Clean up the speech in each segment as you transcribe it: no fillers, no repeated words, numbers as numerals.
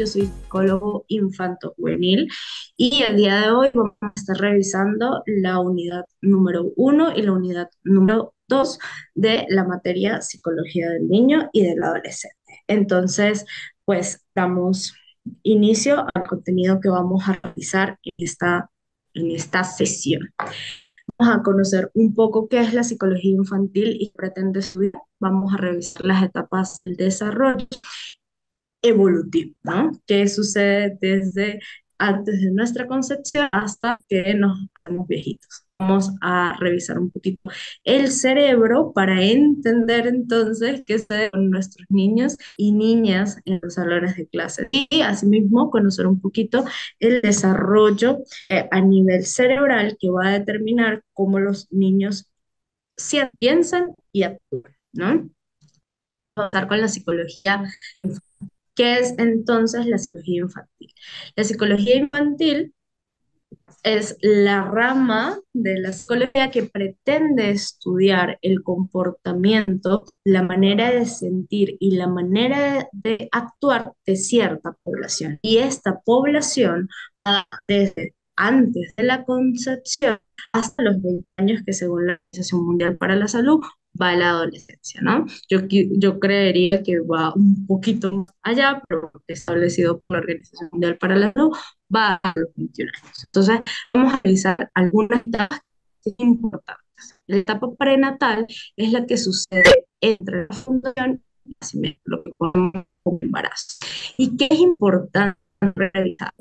Yo soy psicólogo infanto-juvenil y el día de hoy vamos a estar revisando la unidad número uno y la unidad número 2 de la materia Psicología del Niño y del Adolescente. Entonces, pues damos inicio al contenido que vamos a revisar en esta sesión. Vamos a conocer un poco qué es la psicología infantil y qué pretende estudiar. Vamos a revisar las etapas del desarrollo evolutivo, ¿no? ¿Qué sucede desde antes de nuestra concepción hasta que nos hacemos viejitos? Vamos a revisar un poquito el cerebro para entender entonces qué sucede con nuestros niños y niñas en los salones de clase. Y asimismo conocer un poquito el desarrollo a nivel cerebral que va a determinar cómo los niños piensan y actúan, ¿no? Vamos a estar con la psicología. ¿Qué es entonces la psicología infantil? La psicología infantil es la rama de la psicología que pretende estudiar el comportamiento, la manera de sentir y la manera de actuar de cierta población. Y esta población va desde antes de la concepción hasta los 20 años que según la Organización Mundial para la Salud va a la adolescencia, ¿no? Yo creería que va un poquito más allá, pero establecido por la Organización Mundial para la Salud va a los 21 años. Entonces, vamos a revisar algunas etapas importantes. La etapa prenatal es la que sucede entre la fundación y el nacimiento, lo que podemos como embarazo. ¿Y qué es importante revisar?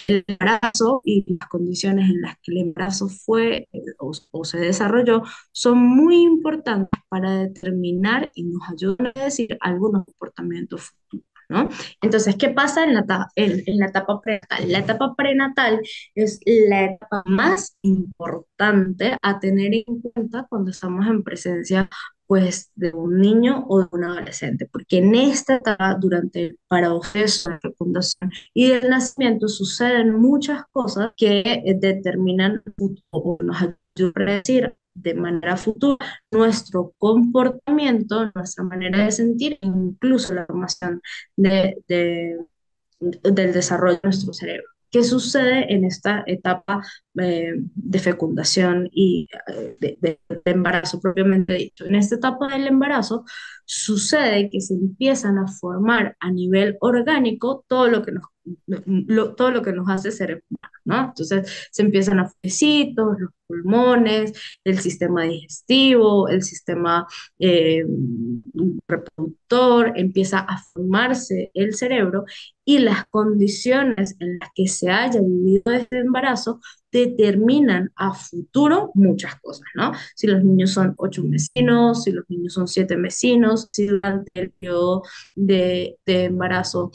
El embarazo y las condiciones en las que el embarazo fue o se desarrolló son muy importantes para determinar y nos ayudan a decir algunos comportamientos futuros, ¿no? Entonces, ¿qué pasa en la etapa prenatal? La etapa prenatal es la etapa más importante a tener en cuenta cuando estamos en presencia pues de un niño o de un adolescente, porque en esta etapa, durante el proceso de fecundación y del nacimiento, suceden muchas cosas que determinan o nos ayudan a predecir de manera futura nuestro comportamiento, nuestra manera de sentir, e incluso la formación de, del desarrollo de nuestro cerebro. ¿Qué sucede en esta etapa de fecundación y de embarazo propiamente dicho? En esta etapa del embarazo sucede que se empiezan a formar a nivel orgánico todo lo que nos hace seres humanos, ¿no? Entonces se empiezan a fecitos, los pulmones, el sistema digestivo, el sistema eh, reproductor, empieza a formarse el cerebro y las condiciones en las que se haya vivido este embarazo determinan a futuro muchas cosas, ¿no? Si los niños son 8 mesinos, si los niños son 7 mesinos, si durante el periodo de embarazo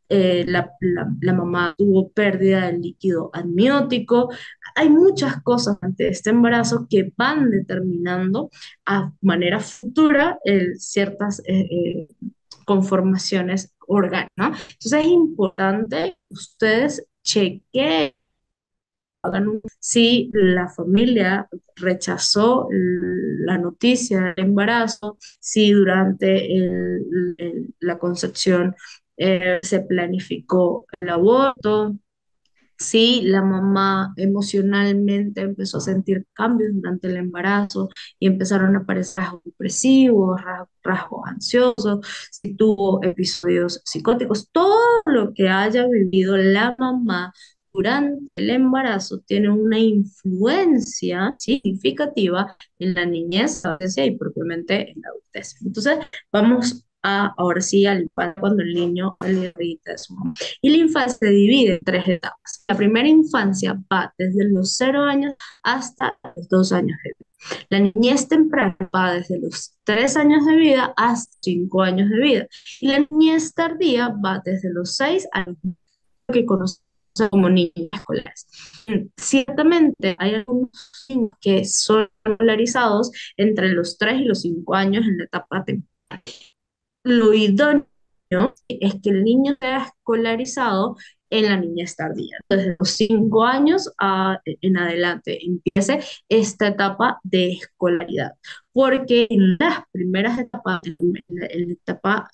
la mamá tuvo pérdida del líquido amniótico. Hay muchas cosas ante este embarazo que van determinando a manera futura ciertas conformaciones orgánicas, ¿no? Entonces es importante que ustedes chequeen si la familia rechazó la noticia del embarazo, si durante la concepción se planificó el aborto, si la mamá emocionalmente empezó a sentir cambios durante el embarazo y empezaron a aparecer rasgos depresivos, rasgos ansiosos, si tuvo episodios psicóticos, todo lo que haya vivido la mamá durante el embarazo tiene una influencia significativa en la niñez, adolescencia y propiamente en la adultez. Entonces, vamos ahora sí a la infancia cuando el niño le grita de su mamá. Y la infancia se divide en tres etapas. La primera infancia va desde los 0 años hasta los 2 años de vida. La niñez temprana va desde los 3 años de vida hasta 5 años de vida. Y la niñez tardía va desde los 6 años, que conocemos como niños escolares. Ciertamente hay algunos niños que son escolarizados entre los 3 y los 5 años en la etapa temprana. Lo idóneo es que el niño sea escolarizado en la niñez tardía. Desde los 5 años en adelante empiece esta etapa de escolaridad, porque en las primeras etapas, en la etapa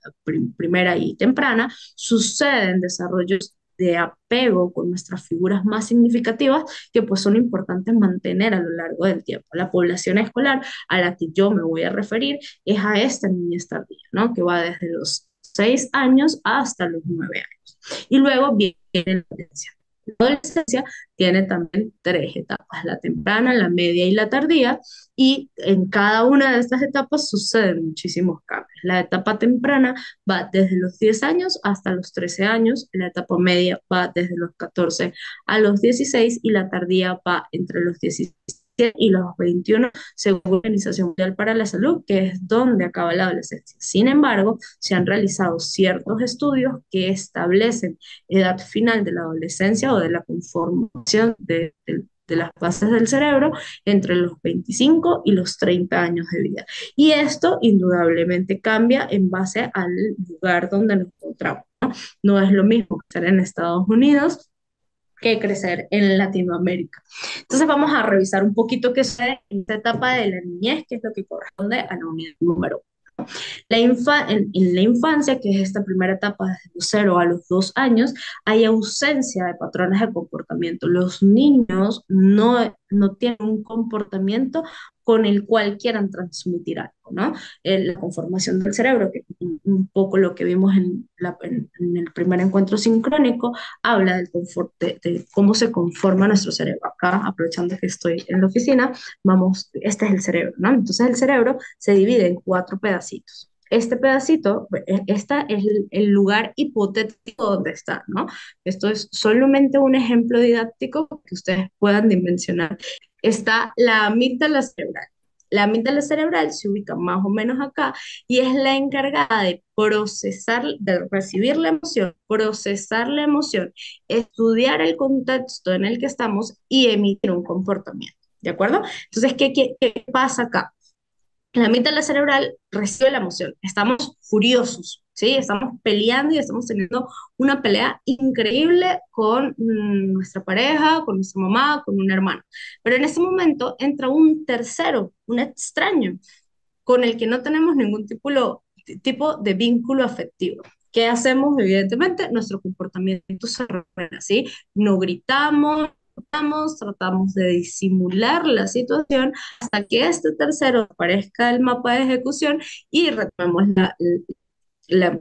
primera y temprana, suceden desarrollos de apego con nuestras figuras más significativas que pues son importantes mantener a lo largo del tiempo. La población escolar a la que yo me voy a referir es a esta niñez tardía, ¿no? Que va desde los 6 años hasta los 9 años. Y luego viene la adolescencia. La adolescencia tiene también tres etapas, la temprana, la media y la tardía, y en cada una de estas etapas suceden muchísimos cambios. La etapa temprana va desde los 10 años hasta los 13 años, la etapa media va desde los 14 a los 16 y la tardía va entre los 17 y los 21, según la Organización Mundial para la Salud, que es donde acaba la adolescencia. Sin embargo, se han realizado ciertos estudios que establecen edad final de la adolescencia o de la conformación de las bases del cerebro entre los 25 y los 30 años de vida. Y esto indudablemente cambia en base al lugar donde nos encontramos. No es lo mismo estar en Estados Unidos que crecer en Latinoamérica. Entonces vamos a revisar un poquito qué sucede en esta etapa de la niñez, que es lo que corresponde a la unidad número. En la infancia, que es esta primera etapa desde los 0 a los 2 años, hay ausencia de patrones de comportamiento. Los niños no tienen un comportamiento con el cual quieran transmitir algo, ¿no? La conformación del cerebro, que un poco lo que vimos en el primer encuentro sincrónico, habla de cómo se conforma nuestro cerebro. Acá, aprovechando que estoy en la oficina, este es el cerebro, ¿no? Entonces el cerebro se divide en cuatro pedacitos. Este pedacito, este es el lugar hipotético donde está, ¿no? Esto es solamente un ejemplo didáctico que ustedes puedan dimensionar. Está la amígdala cerebral. La amígdala cerebral se ubica más o menos acá y es la encargada de procesar, de recibir la emoción, procesar la emoción, estudiar el contexto en el que estamos y emitir un comportamiento. ¿De acuerdo? Entonces, ¿qué pasa acá? La amígdala cerebral recibe la emoción. Estamos furiosos, ¿sí? Estamos peleando y estamos teniendo una pelea increíble con nuestra pareja, con nuestra mamá, con un hermano. Pero en ese momento entra un tercero, un extraño, con el que no tenemos ningún tipo de vínculo afectivo. ¿Qué hacemos? Evidentemente, nuestro comportamiento se revela, ¿sí? No gritamos, tratamos de disimular la situación hasta que este tercero aparezca el mapa de ejecución y retomemos la.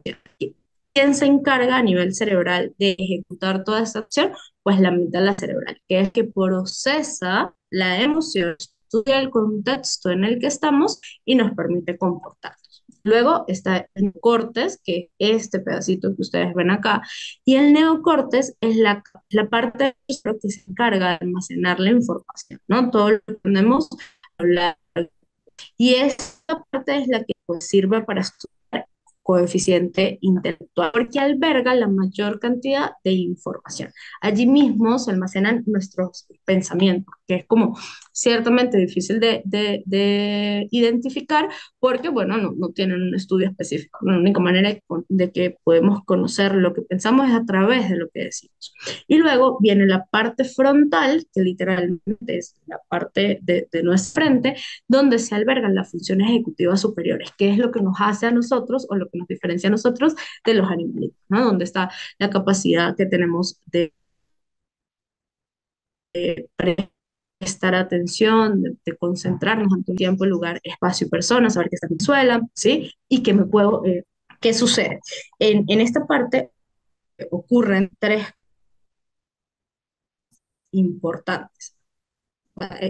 ¿Quién se encarga a nivel cerebral de ejecutar toda esta acción? Pues la amígdala cerebral, que es que procesa la emoción, estudia el contexto en el que estamos y nos permite comportarnos. Luego está el neocortes, que es este pedacito que ustedes ven acá, y el neocortes es la parte del cerebro que se encarga de almacenar la información, ¿no? Todo lo que podemos hablar. Y esta parte es la que pues, sirve para estudiar coeficiente intelectual, porque alberga la mayor cantidad de información. Allí mismo se almacenan nuestros pensamientos, que es como ciertamente difícil de identificar, porque, bueno, no tienen un estudio específico. La única manera de que podemos conocer lo que pensamos es a través de lo que decimos. Y luego viene la parte frontal, que literalmente es la parte de nuestra frente, donde se albergan las funciones ejecutivas superiores, que es lo que nos hace a nosotros o lo que nos diferencia a nosotros de los animalitos, ¿no? Donde está la capacidad que tenemos de prestar atención, de concentrarnos ante un tiempo, lugar, espacio y persona, saber que está en Venezuela, ¿sí? Y que ¿qué sucede? En esta parte ocurren tres importantes.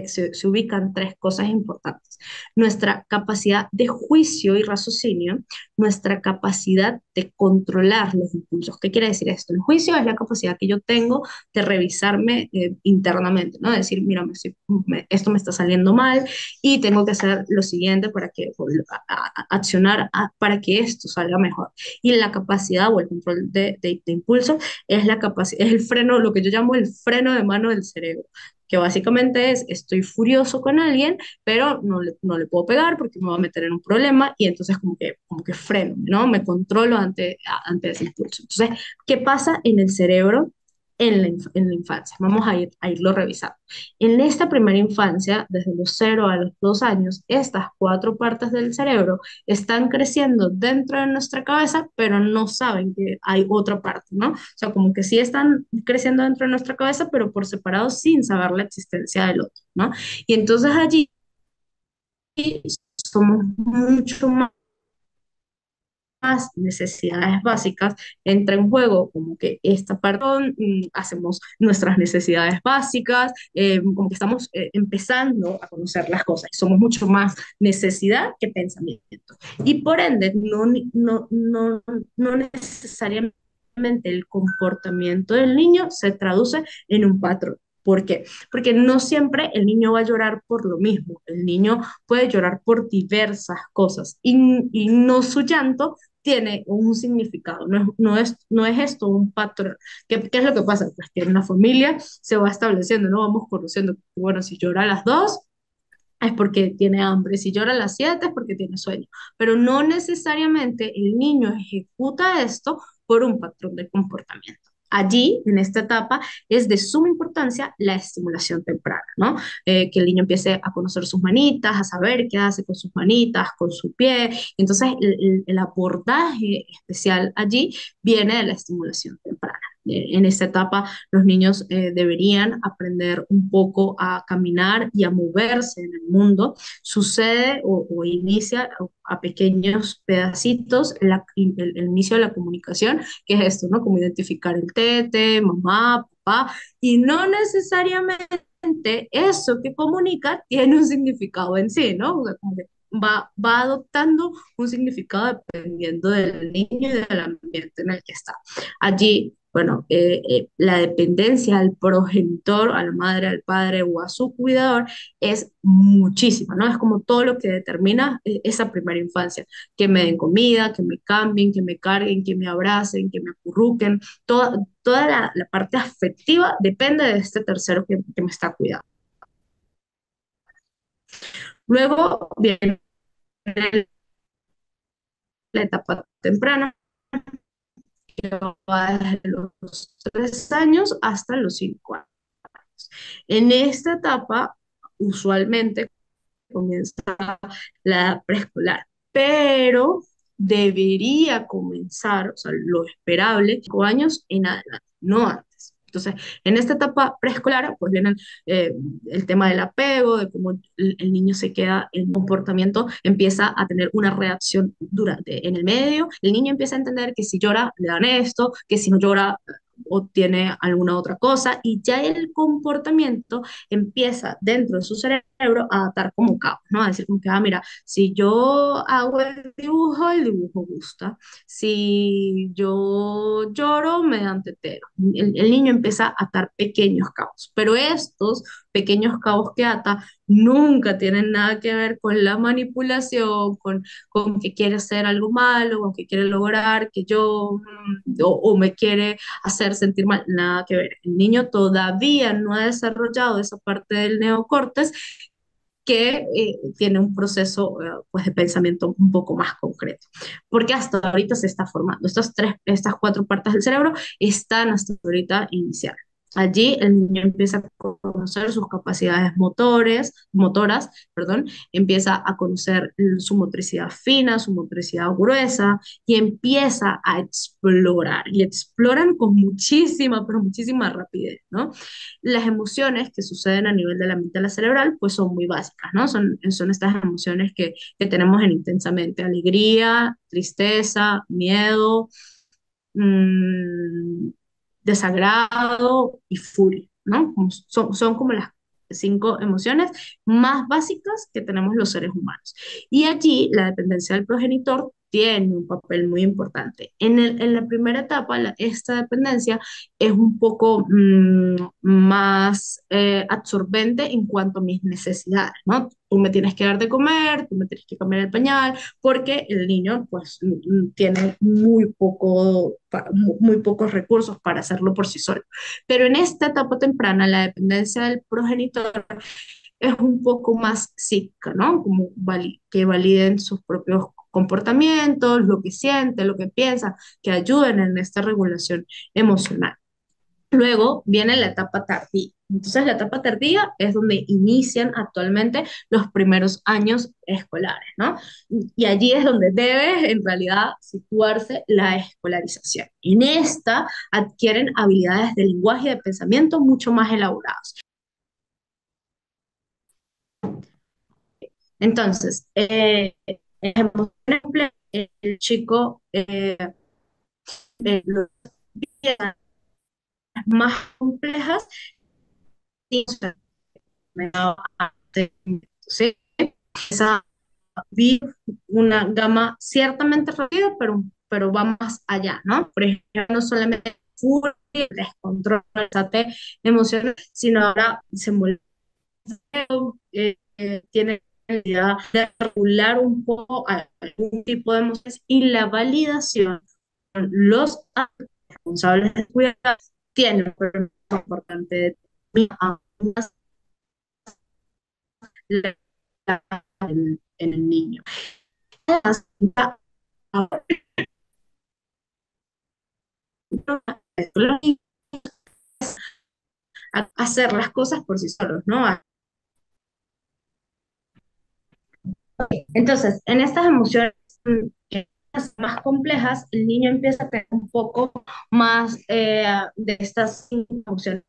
Se ubican tres cosas importantes. Nuestra capacidad de juicio y raciocinio, nuestra capacidad de controlar los impulsos. ¿Qué quiere decir esto? El juicio es la capacidad que yo tengo de revisarme internamente, ¿no? De decir, mira, esto me está saliendo mal y tengo que hacer lo siguiente para accionar para que esto salga mejor. Y la capacidad o el control de impulso es el freno, lo que yo llamo el freno de mano del cerebro, que básicamente estoy furioso con alguien, pero no le puedo pegar porque me va a meter en un problema y entonces como que freno, ¿no? Me controlo ante ese impulso. Entonces, ¿qué pasa en el cerebro? en la infancia. Vamos a irlo revisando. En esta primera infancia, desde los 0 a los 2 años, estas cuatro partes del cerebro están creciendo dentro de nuestra cabeza, pero no saben que hay otra parte, ¿no? O sea, como que sí están creciendo dentro de nuestra cabeza, pero por separado sin saber la existencia del otro, ¿no? Y entonces allí somos mucho más necesidades básicas, entra en juego como que esta parte, hacemos nuestras necesidades básicas, como que estamos empezando a conocer las cosas, somos mucho más necesidad que pensamiento. Y por ende, no necesariamente el comportamiento del niño se traduce en un patrón. ¿Por qué? Porque no siempre el niño va a llorar por lo mismo. El niño puede llorar por diversas cosas y no su llanto tiene un significado, no es esto un patrón. ¿Qué es lo que pasa? Pues que en una familia se va estableciendo, ¿no? Vamos conociendo, bueno, si llora a las 2 es porque tiene hambre, si llora a las 7 es porque tiene sueño, pero no necesariamente el niño ejecuta esto por un patrón de comportamiento. Allí, en esta etapa, es de suma importancia la estimulación temprana, ¿no? Que el niño empiece a conocer sus manitas, a saber qué hace con sus manitas, con su pie. Entonces, el abordaje especial allí viene de la estimulación temprana. En esta etapa, los niños deberían aprender un poco a caminar y a moverse en el mundo. Sucede o inicia a pequeños pedacitos el inicio de la comunicación, que es esto, ¿no? Como identificar el tete, mamá, papá, y no necesariamente eso que comunica tiene un significado en sí, ¿no? O sea, como que va adoptando un significado dependiendo del niño y del ambiente en el que está. Allí, bueno, la dependencia al progenitor, a la madre, al padre o a su cuidador es muchísima, ¿no? Es como todo lo que determina esa primera infancia, que me den comida, que me cambien, que me carguen, que me abracen, que me acurruquen, toda la parte afectiva depende de este tercero que me está cuidando. Luego viene la etapa temprana, que va desde los 3 años hasta los 5 años. En esta etapa, usualmente comienza la preescolar, pero debería comenzar, o sea, lo esperable, 5 años en adelante, no antes. Entonces, en esta etapa preescolar, pues viene eh, el tema del apego, de cómo el niño se queda en comportamiento, empieza a tener una reacción durante, en el medio, el niño empieza a entender que si llora, le dan esto, que si no llora, o tiene alguna otra cosa, y ya el comportamiento empieza dentro de su cerebro a adaptar como cabos, ¿no? A decir como que, mira, si yo hago el dibujo gusta. Si yo lloro, me dan tetero. El niño empieza a atar pequeños cabos, pero estos pequeños cabos que ata nunca tienen nada que ver con la manipulación, con que quiere hacer algo malo, con que quiere lograr que yo, o me quiere hacer sentir mal, nada que ver. El niño todavía no ha desarrollado esa parte del neocortes que tiene un proceso pues de pensamiento un poco más concreto, porque hasta ahorita se está formando. Estas cuatro partes del cerebro están hasta ahorita iniciando. Allí el niño empieza a conocer sus capacidades motoras, perdón, empieza a conocer su motricidad fina, su motricidad gruesa y empieza a explorar. Y exploran con muchísima, pero muchísima rapidez, ¿no? Las emociones que suceden a nivel de la amígdala cerebral, pues son muy básicas, ¿no? Son estas emociones que tenemos en intensamente, alegría, tristeza, miedo, mmm, desagrado y furia, ¿no? Son como las 5 emociones más básicas que tenemos los seres humanos. Y allí la dependencia del progenitor tiene un papel muy importante. En la primera etapa, esta dependencia es un poco más absorbente en cuanto a mis necesidades, ¿no? Tú me tienes que dar de comer, tú me tienes que cambiar el pañal, porque el niño pues tiene muy pocos recursos para hacerlo por sí solo. Pero en esta etapa temprana, la dependencia del progenitor es un poco más psíquica, ¿no? Como que validen sus propios comportamientos, lo que siente, lo que piensa, que ayuden en esta regulación emocional. Luego viene la etapa tardía. Entonces, la etapa tardía es donde inician actualmente los primeros años escolares, ¿no? Y allí es donde debe, en realidad, situarse la escolarización. En esta adquieren habilidades de lenguaje y de pensamiento mucho más elaboradas. Entonces, ejemplo, el chico lo piezas más complejas y ¿sí? Esa vi una gama ciertamente rápida, pero va más allá, ¿no? Por ejemplo, no solamente furia, descontrol, desate emociones, sino ahora se molesta, tiene la habilidad de regular un poco algún tipo de emociones y la validación, los responsables de cuidar tienen un papel importante de en el niño. A hacer las cosas por sí solos, ¿no? Entonces, en estas emociones más complejas, el niño empieza a tener un poco más de estas emociones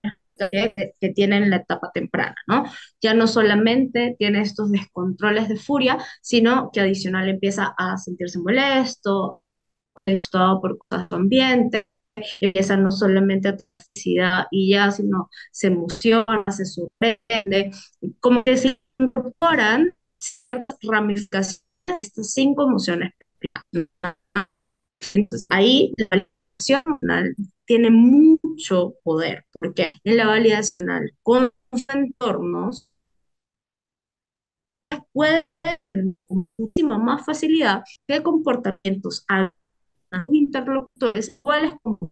que tiene en la etapa temprana, ¿no? Ya no solamente tiene estos descontroles de furia, sino que adicional empieza a sentirse molesto, todo por cosas de ambiente, empieza no solamente a tener felicidad y ya, sino se emociona, se sorprende, como que se incorporan ciertas ramificaciones de estas cinco emociones. Entonces, ahí la validación emocional tiene mucho poder, porque en la validación emocional con los entornos puede tener con muchísima más facilidad que comportamientos interlocutores iguales como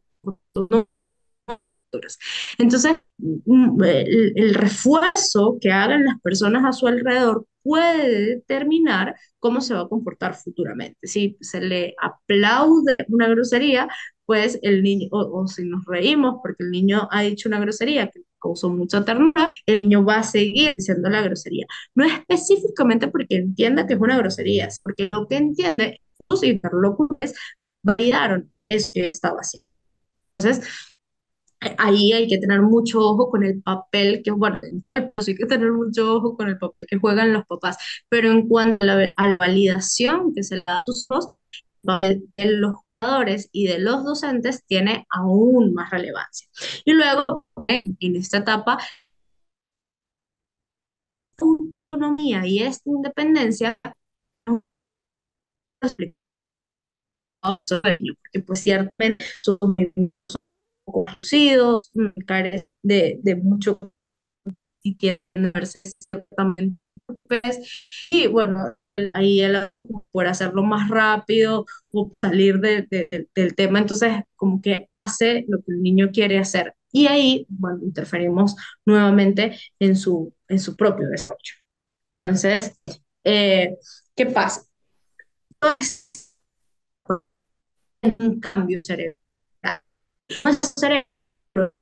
facturas. Entonces, el refuerzo que hagan las personas a su alrededor puede determinar cómo se va a comportar futuramente. Si se le aplaude una grosería, pues el niño, o si nos reímos porque el niño ha dicho una grosería que causó mucha ternura, el niño va a seguir diciendo la grosería. No específicamente porque entienda que es una grosería, es porque lo que entiende sus interlocutores validaron eso que estaba haciendo. Entonces, ahí hay que tener mucho ojo con el papel que, bueno, sí hay que tener mucho ojo con el papel que juegan los papás, pero en cuanto a la validación que se le da a sus hijos, el papel de los jugadores y de los docentes tiene aún más relevancia. Y luego, en esta etapa, autonomía y esta independencia, porque pues ciertamente son muy conocidos, carecen de mucho y tienen que verse exactamente y bueno, ahí él por hacerlo más rápido o salir del tema, entonces como que hace lo que el niño quiere hacer y ahí, bueno, interferimos nuevamente en su propio desarrollo. Entonces, ¿qué pasa? Entonces, un cambio cerebral. Nuestro cerebro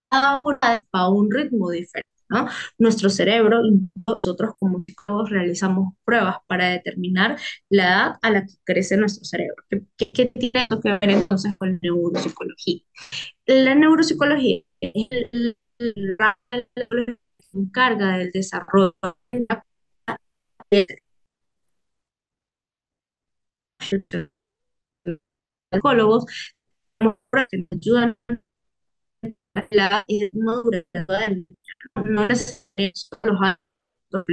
ahora a un ritmo diferente, ¿no? Nuestro cerebro, nosotros como psicólogos realizamos pruebas para determinar la edad a la que crece nuestro cerebro. ¿Qué tiene eso que ver entonces con la neuropsicología? La neuropsicología es el ramo de la psicología que se encarga del desarrollo de psicólogos que nos ayudan a la madurez del niño. No es los adultos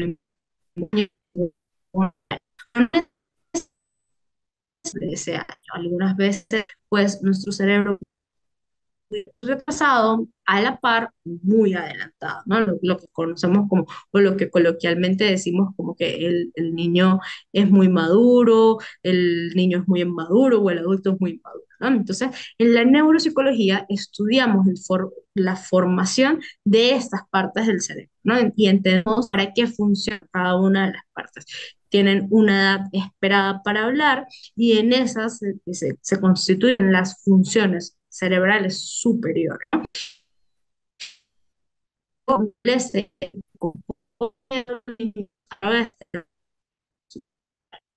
de ese año. Algunas veces, pues, nuestro cerebro muy retrasado, a la par, muy adelantado, ¿no? Lo que conocemos como, o lo que coloquialmente decimos como que el niño es muy maduro, el niño es muy inmaduro o el adulto es muy inmaduro, ¿no? Entonces, en la neuropsicología estudiamos la formación de estas partes del cerebro, ¿no? Y entendemos para qué funciona cada una de las partes. Tienen una edad esperada para hablar y en esas se constituyen las funciones cerebral es superior. Les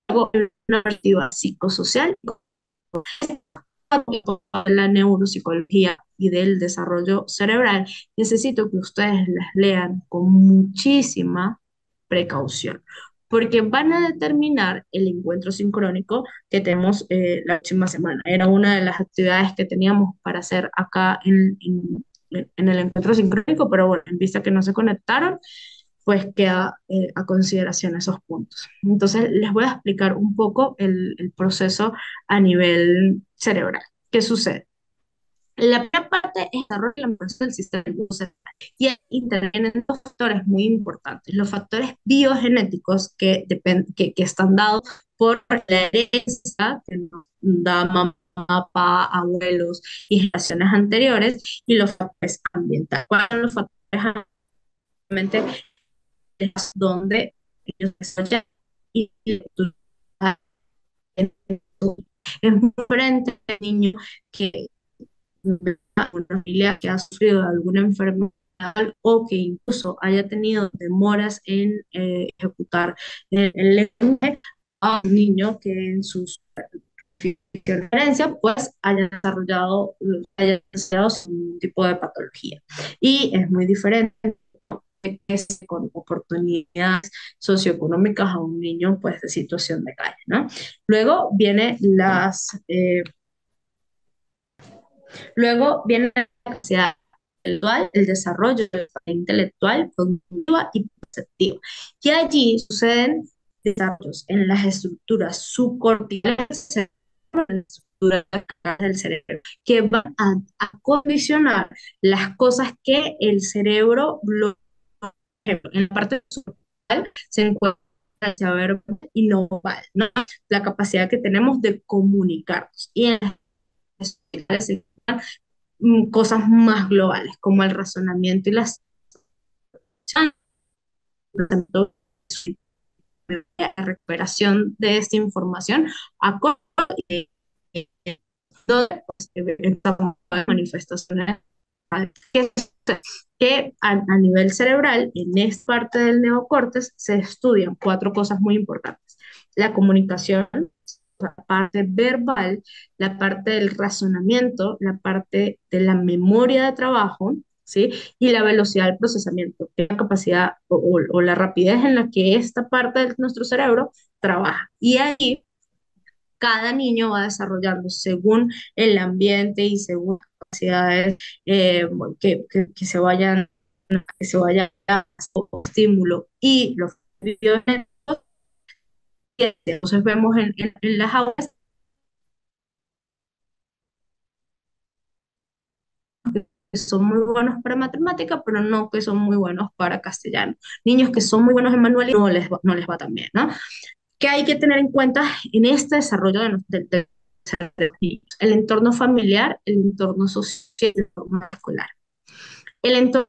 una perspectiva psicosocial, de la neuropsicología y del desarrollo cerebral, necesito que ustedes las lean con muchísima precaución, porque van a determinar el encuentro sincrónico que tenemos la próxima semana. Era una de las actividades que teníamos para hacer acá en el encuentro sincrónico, pero bueno, en vista que no se conectaron, pues queda a consideración esos puntos. Entonces, les voy a explicar un poco el proceso a nivel cerebral. ¿Qué sucede? La primera parte es el desarrollo y la mejora del sistema nervioso central. Y ahí intervienen dos factores muy importantes. Los factores biogenéticos que están dados por la herencia que nos da mamá, papá, abuelos y generaciones anteriores, y los factores ambientales. ¿Cuáles son los factores ambientales? Es donde ellos desarrollan y es muy diferente al niño que una familia que ha sufrido de alguna enfermedad o que incluso haya tenido demoras en ejecutar el lenguaje, a un niño que en sus referencia pues haya desarrollado un tipo de patología. Y es muy diferente con oportunidades socioeconómicas a un niño pues de situación de calle, ¿no? Luego viene la capacidad intelectual, el desarrollo de la capacidad intelectual, cognitiva y perceptiva. Y allí suceden desarrollos en las estructuras subcorticales, en las estructuras del cerebro, que van a condicionar las cosas que el cerebro en la parte subcortical se encuentra el saber y no verbal, ¿no? La capacidad que tenemos de comunicarnos. Y en las cosas más globales, como el razonamiento y la recuperación de esta información a esta manifestaciones que, a nivel cerebral, en esta parte del neocórtex, se estudian cuatro cosas muy importantes. La comunicación, la parte verbal, la parte del razonamiento, la parte de la memoria de trabajo, ¿sí? Y la velocidad del procesamiento, que es la capacidad o la rapidez en la que esta parte de nuestro cerebro trabaja. Y ahí cada niño va desarrollando según el ambiente y según las capacidades que se vayan a estímulo y los videos. Entonces vemos en las aulas que son muy buenos para matemática, pero no que son muy buenos para castellano. Niños que son muy buenos en manual y no les va tan bien, ¿no? ¿Qué hay que tener en cuenta en este desarrollo de los niños? El entorno familiar, el entorno social, el entorno escolar. El entorno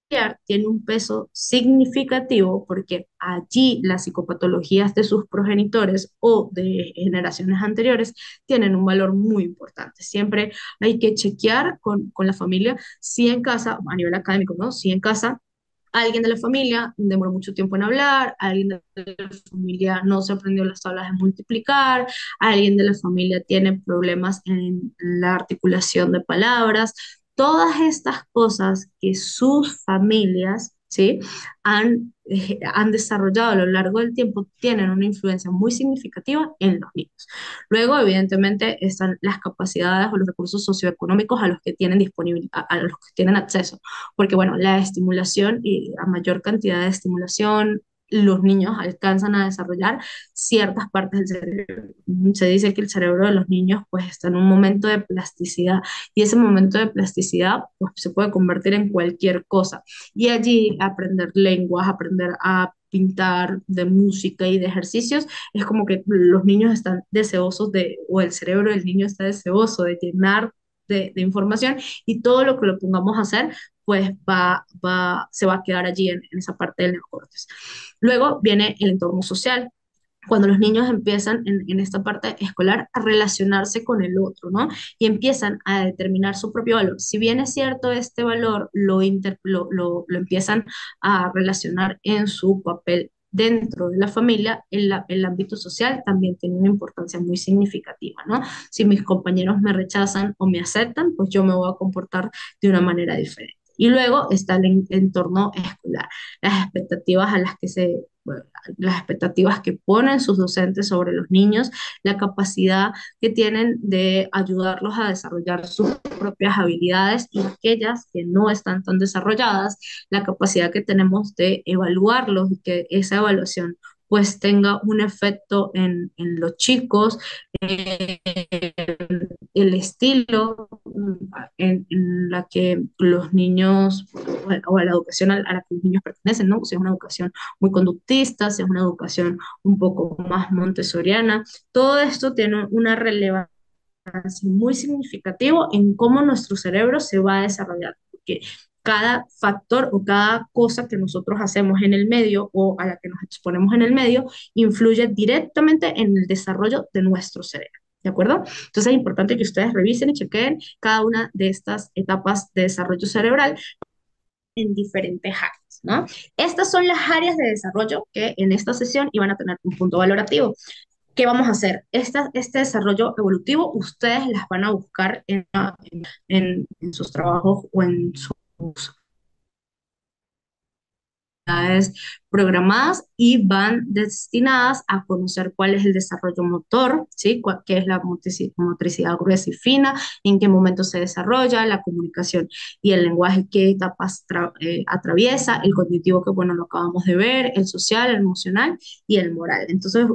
familiar tiene un peso significativo porque allí las psicopatologías de sus progenitores o de generaciones anteriores tienen un valor muy importante. Siempre hay que chequear con la familia si en casa, a nivel académico, ¿no? Si en casa alguien de la familia demoró mucho tiempo en hablar, alguien de la familia no se aprendió las tablas de multiplicar, alguien de la familia tiene problemas en la articulación de palabras. Todas estas cosas que sus familias, ¿sí? han desarrollado a lo largo del tiempo tienen una influencia muy significativa en los niños. Luego, evidentemente, están las capacidades o los recursos socioeconómicos a los que tienen a los que tienen acceso, porque bueno, la estimulación y a mayor cantidad de estimulación, los niños alcanzan a desarrollar ciertas partes del cerebro. Se dice que el cerebro de los niños pues está en un momento de plasticidad y ese momento de plasticidad pues se puede convertir en cualquier cosa. Y allí aprender lenguas, aprender a pintar, de música y de ejercicios, es como que los niños están deseosos o el cerebro del niño está deseoso de llenar de información y todo lo que lo pongamos a hacer pues se va a quedar allí en esa parte del neocortes. Luego viene el entorno social. cuando los niños empiezan en esta parte escolar a relacionarse con el otro, ¿no? Y empiezan a determinar su propio valor. Si bien es cierto, este valor lo empiezan a relacionar en su papel dentro de la familia, el ámbito social también tiene una importancia muy significativa, ¿no? Si mis compañeros me rechazan o me aceptan, pues yo me voy a comportar de una manera diferente. Y luego está el entorno escolar, las expectativas a las que bueno, las expectativas que ponen sus docentes sobre los niños, la capacidad que tienen de ayudarlos a desarrollar sus propias habilidades y aquellas que no están tan desarrolladas, la capacidad que tenemos de evaluarlos y que esa evaluación pues tenga un efecto en los chicos, eh, el estilo en la que los niños, o a la educación a la que los niños pertenecen, ¿no? Si es una educación muy conductista, si es una educación un poco más montessoriana, todo esto tiene una relevancia muy significativa en cómo nuestro cerebro se va a desarrollar, porque cada factor o cada cosa que nosotros hacemos en el medio o a la que nos exponemos en el medio influye directamente en el desarrollo de nuestro cerebro. ¿De acuerdo? Entonces es importante que ustedes revisen y chequen cada una de estas etapas de desarrollo cerebral en diferentes áreas, ¿no? Estas son las áreas de desarrollo que en esta sesión iban a tener un punto valorativo. ¿Qué vamos a hacer? Este desarrollo evolutivo ustedes las van a buscar en sus trabajos o en sus actividades programadas y van destinadas a conocer cuál es el desarrollo motor, ¿sí? ¿Qué es la motricidad gruesa y fina? ¿En qué momento se desarrolla? La comunicación y el lenguaje, ¿qué etapas atraviesa? El cognitivo, que bueno, lo acabamos de ver, el social, el emocional y el moral. Entonces,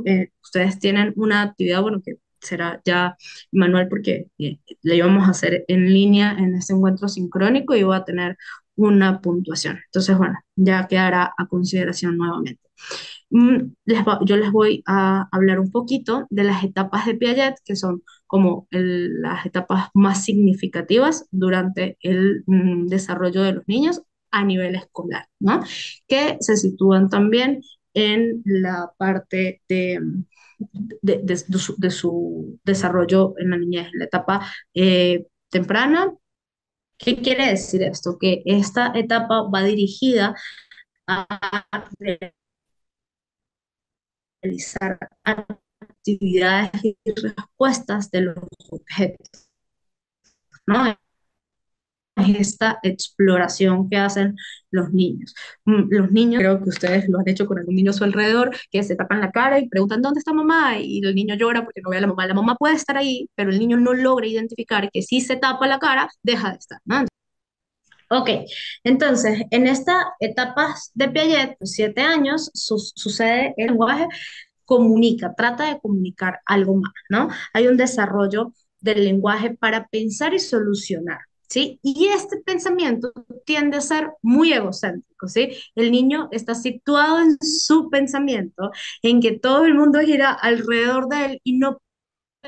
ustedes tienen una actividad, bueno, que será ya manual porque le íbamos a hacer en línea en este encuentro sincrónico y va a tener una puntuación. Entonces, bueno, ya quedará a consideración nuevamente. Yo les voy a hablar un poquito de las etapas de Piaget, que son como las etapas más significativas durante el desarrollo de los niños a nivel escolar, ¿no? Que se sitúan también en la parte de su desarrollo en la niñez, la etapa temprana. ¿Qué quiere decir esto? Que esta etapa va dirigida a realizar actividades y respuestas de los objetos, ¿no? Es esta exploración que hacen los niños. Los niños, creo que ustedes lo han hecho con algún niño a su alrededor, que se tapan la cara y preguntan, ¿dónde está mamá? Y el niño llora porque no ve a la mamá. La mamá puede estar ahí, pero el niño no logra identificar que si se tapa la cara, deja de estar, ¿no? Ok, entonces, en esta etapa de Piaget, los 7 años, sucede el lenguaje, comunica, trata de comunicar algo más, ¿no? Hay un desarrollo del lenguaje para pensar y solucionar, ¿sí? Y este pensamiento tiende a ser muy egocéntrico, ¿sí? El niño está situado en su pensamiento, en que todo el mundo gira alrededor de él y no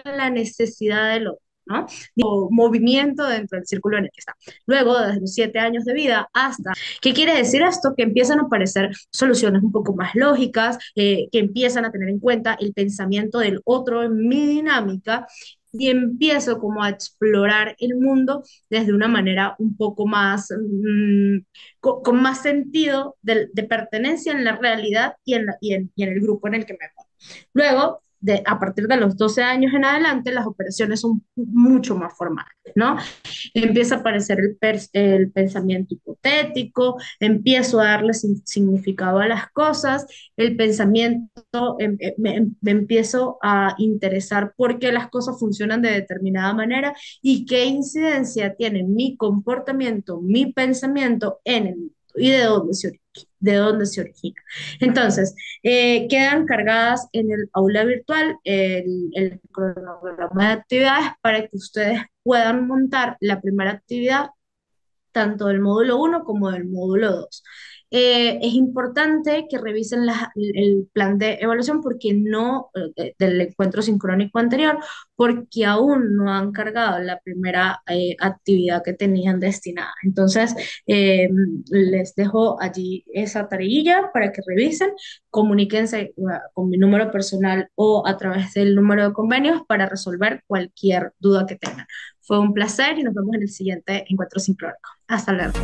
la necesidad del otro, ¿no? O movimiento dentro del círculo en el que está. Luego, desde los 7 años de vida hasta, ¿qué quiere decir esto? Que empiezan a aparecer soluciones un poco más lógicas, que empiezan a tener en cuenta el pensamiento del otro en mi dinámica y empiezo como a explorar el mundo desde una manera un poco más, con más sentido de pertenencia en la realidad y en el grupo en el que me muevo. Luego, a partir de los 12 años en adelante, las operaciones son mucho más formales, ¿no? Empieza a aparecer el pensamiento hipotético, empiezo a darle significado a las cosas, el pensamiento, me empiezo a interesar por qué las cosas funcionan de determinada manera y qué incidencia tiene mi comportamiento, mi pensamiento en el mundo y de dónde se origina. Entonces, quedan cargadas en el aula virtual el cronograma de actividades para que ustedes puedan montar la primera actividad tanto del módulo 1 como del módulo 2. Es importante que revisen el plan de evaluación porque no, del encuentro sincrónico anterior, porque aún no han cargado la primera actividad que tenían destinada. Entonces, les dejo allí esa tareilla para que revisen, comuníquense con mi número personal o a través del número de convenios para resolver cualquier duda que tengan. Fue un placer y nos vemos en el siguiente encuentro sincrónico. Hasta luego.